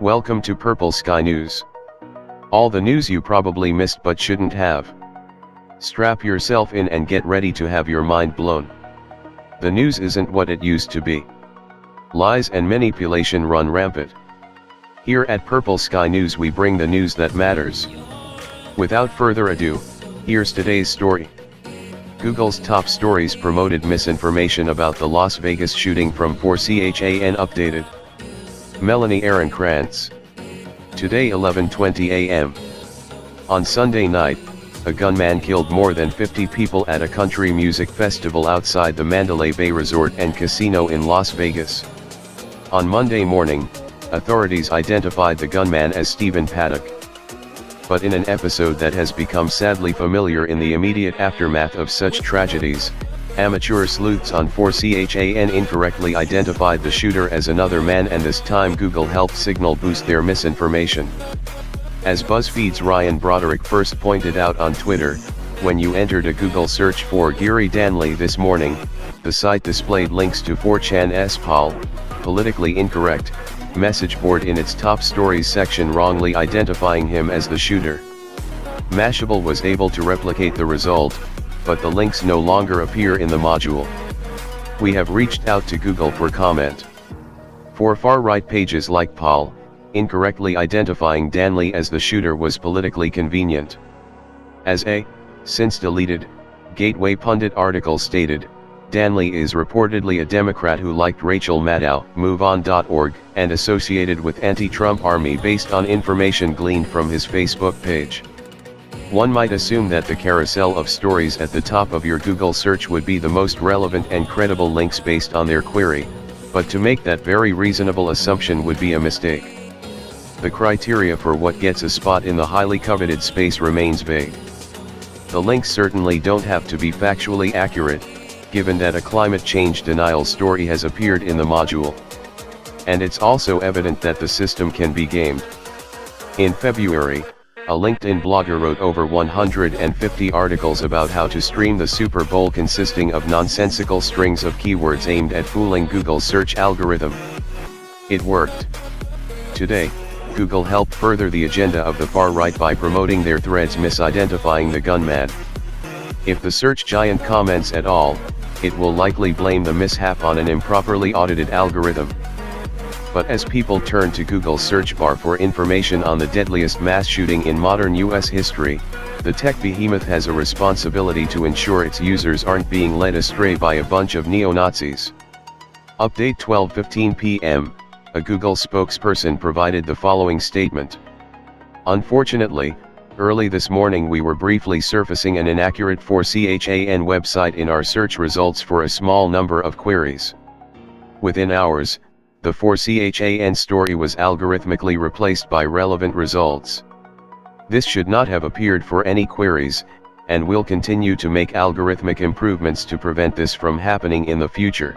Welcome to Purple Sky News. All the news you probably missed but shouldn't have. Strap yourself in and get ready to have your mind blown. The news isn't what it used to be. Lies and manipulation run rampant. Here at Purple Sky News we bring the news that matters. Without further ado, here's today's story. Google's top stories promoted misinformation about the Las Vegas shooting from 4CHAN updated. Melanie Aaron Krantz. Today 11:20 a.m. On Sunday night, a gunman killed more than 50 people at a country music festival outside the Mandalay Bay Resort and Casino in Las Vegas. On Monday morning, authorities identified the gunman as Stephen Paddock. But in an episode that has become sadly familiar in the immediate aftermath of such tragedies, amateur sleuths on 4CHAN incorrectly identified the shooter as another man, and this time Google helped signal boost their misinformation. As BuzzFeed's Ryan Broderick first pointed out on Twitter, when you entered a Google search for Gary Danley this morning, the site displayed links to 4chan's politically incorrect message board in its top stories section, wrongly identifying him as the shooter. Mashable was able to replicate the result, but the links no longer appear in the module. We have reached out to Google for comment. For far-right pages like Paul, incorrectly identifying Danley as the shooter was politically convenient. As a since deleted Gateway Pundit article stated, Danley is reportedly a Democrat who liked Rachel Maddow, MoveOn.org, and associated with anti-Trump army based on information gleaned from his Facebook page. One might assume that the carousel of stories at the top of your Google search would be the most relevant and credible links based on their query, but to make that very reasonable assumption would be a mistake. The criteria for what gets a spot in the highly coveted space remains vague. The links certainly don't have to be factually accurate, given that a climate change denial story has appeared in the module. And it's also evident that the system can be gamed. In February, a LinkedIn blogger wrote over 150 articles about how to stream the Super Bowl, consisting of nonsensical strings of keywords aimed at fooling Google's search algorithm. It worked. Today, Google helped further the agenda of the far right by promoting their threads misidentifying the gunman. If the search giant comments at all, it will likely blame the mishap on an improperly audited algorithm. But as people turn to Google's search bar for information on the deadliest mass shooting in modern US history, the tech behemoth has a responsibility to ensure its users aren't being led astray by a bunch of neo-Nazis. Update 12:15 p.m., a Google spokesperson provided the following statement. Unfortunately, early this morning we were briefly surfacing an inaccurate 4CHAN website in our search results for a small number of queries. Within hours, the 4CHAN story was algorithmically replaced by relevant results. This should not have appeared for any queries, and we'll continue to make algorithmic improvements to prevent this from happening in the future.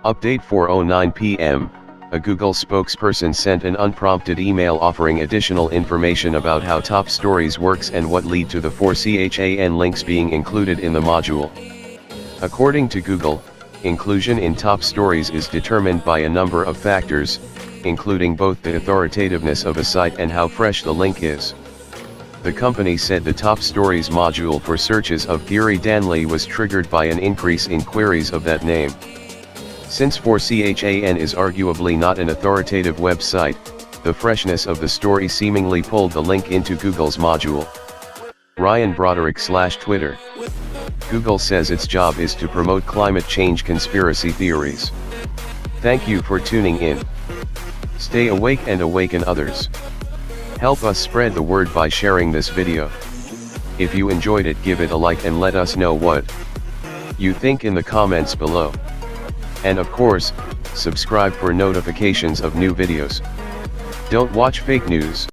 Update 4:09 p.m., a Google spokesperson sent an unprompted email offering additional information about how top stories works and what lead to the 4CHAN links being included in the module. According to Google, inclusion in top stories is determined by a number of factors, including both the authoritativeness of a site and how fresh the link is. The company said the top stories module for searches of Gary Danley was triggered by an increase in queries of that name. Since 4CHAN is arguably not an authoritative website, the freshness of the story seemingly pulled the link into Google's module. Ryan Broderick/Twitter. Google says its job is to promote climate change conspiracy theories. Thank you for tuning in. Stay awake and awaken others. Help us spread the word by sharing this video. If you enjoyed it, give it a like and let us know what you think in the comments below. And of course, subscribe for notifications of new videos. Don't watch fake news.